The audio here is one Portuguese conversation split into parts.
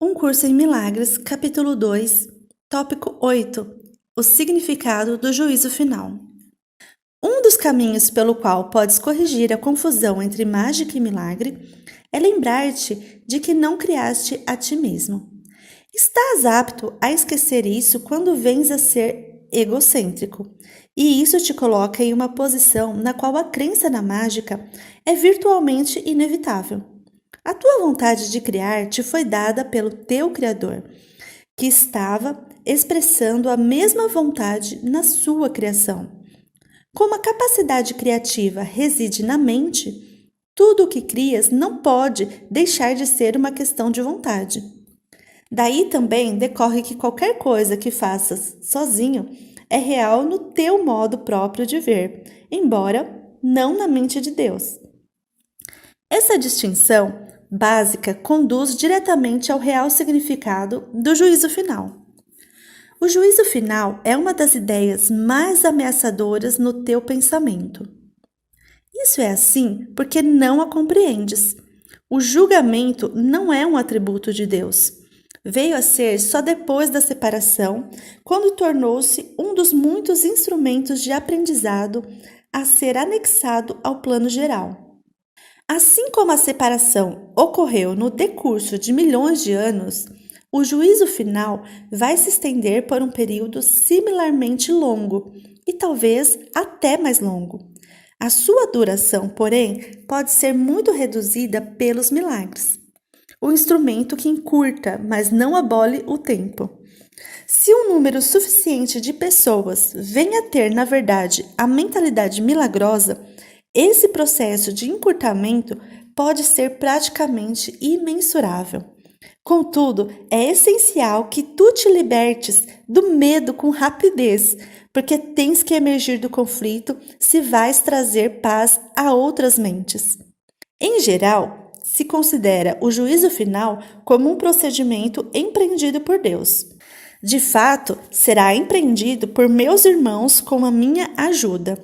Um Curso em Milagres, capítulo 2, tópico 8: o significado do juízo final. Um dos caminhos pelo qual podes corrigir a confusão entre mágica e milagre é lembrar-te de que não criaste a ti mesmo. Estás apto a esquecer isso quando vens a ser egocêntrico, e isso te coloca em uma posição na qual a crença na mágica é virtualmente inevitável. A tua vontade de criar te foi dada pelo teu Criador, que estava expressando a mesma vontade na sua criação. Como a capacidade criativa reside na mente, tudo o que crias não pode deixar de ser uma questão de vontade. Daí também decorre que qualquer coisa que faças sozinho é real no teu modo próprio de ver, embora não na mente de Deus. Essa distinção básica conduz diretamente ao real significado do juízo final. O juízo final é uma das ideias mais ameaçadoras no teu pensamento. Isso é assim porque não a compreendes. O julgamento não é um atributo de Deus. Veio a ser só depois da separação, quando tornou-se um dos muitos instrumentos de aprendizado a ser anexado ao plano geral. Assim como a separação ocorreu no decurso de milhões de anos, o juízo final vai se estender por um período similarmente longo e talvez até mais longo. A sua duração, porém, pode ser muito reduzida pelos milagres, o instrumento que encurta, mas não abole o tempo. Se um número suficiente de pessoas vem a ter, na verdade, a mentalidade milagrosa, esse processo de encurtamento pode ser praticamente imensurável. Contudo, é essencial que tu te libertes do medo com rapidez, porque tens que emergir do conflito se vais trazer paz a outras mentes. Em geral, se considera o juízo final como um procedimento empreendido por Deus. De fato, será empreendido por meus irmãos com a minha ajuda.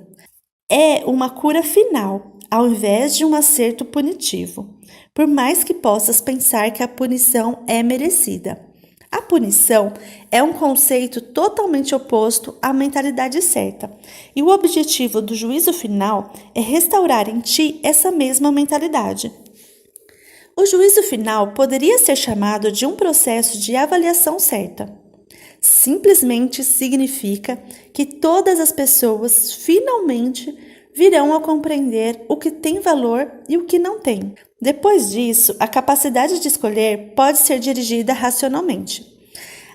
É uma cura final, ao invés de um acerto punitivo, por mais que possas pensar que a punição é merecida. A punição é um conceito totalmente oposto à mentalidade certa, e o objetivo do juízo final é restaurar em ti essa mesma mentalidade. O juízo final poderia ser chamado de um processo de avaliação certa. Simplesmente significa que todas as pessoas finalmente virão a compreender o que tem valor e o que não tem. Depois disso, a capacidade de escolher pode ser dirigida racionalmente.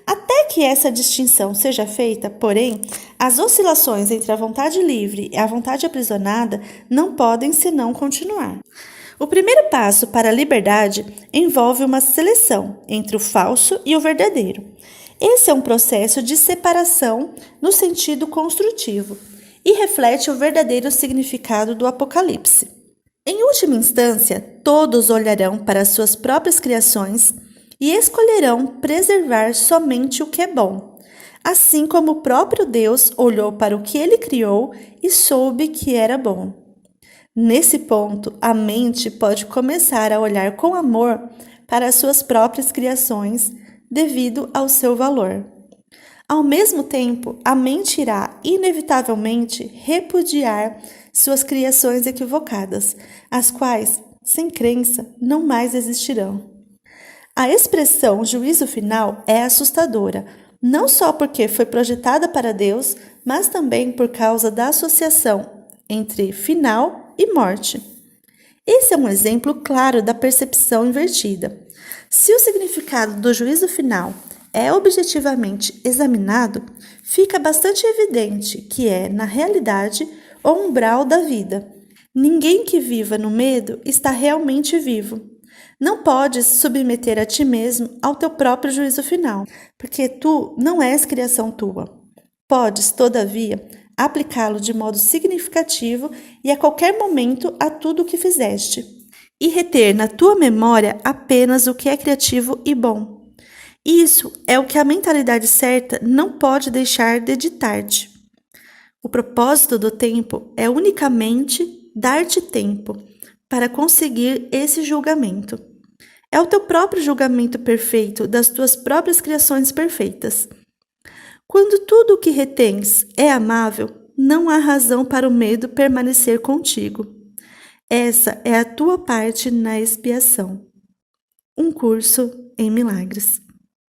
Até que essa distinção seja feita, porém, as oscilações entre a vontade livre e a vontade aprisionada não podem senão continuar. O primeiro passo para a liberdade envolve uma seleção entre o falso e o verdadeiro. Esse é um processo de separação no sentido construtivo e reflete o verdadeiro significado do Apocalipse. Em última instância, todos olharão para suas próprias criações e escolherão preservar somente o que é bom, assim como o próprio Deus olhou para o que ele criou e soube que era bom. Nesse ponto, a mente pode começar a olhar com amor para as suas próprias criações devido ao seu valor. Ao mesmo tempo, a mente irá, inevitavelmente, repudiar suas criações equivocadas, as quais, sem crença, não mais existirão. A expressão juízo final é assustadora, não só porque foi projetada para Deus, mas também por causa da associação entre final e morte. Esse é um exemplo claro da percepção invertida. Se o significado do juízo final é objetivamente examinado, fica bastante evidente que é, na realidade, o umbral da vida. Ninguém que viva no medo está realmente vivo. Não podes submeter a ti mesmo ao teu próprio juízo final, porque tu não és criação tua. Podes, todavia, aplicá-lo de modo significativo e a qualquer momento a tudo o que fizeste, e reter na tua memória apenas o que é criativo e bom. Isso é o que a mentalidade certa não pode deixar de ditar-te. O propósito do tempo é unicamente dar-te tempo para conseguir esse julgamento. É o teu próprio julgamento perfeito das tuas próprias criações perfeitas. Quando tudo o que retens é amável, não há razão para o medo permanecer contigo. Essa é a tua parte na expiação. Um curso em milagres.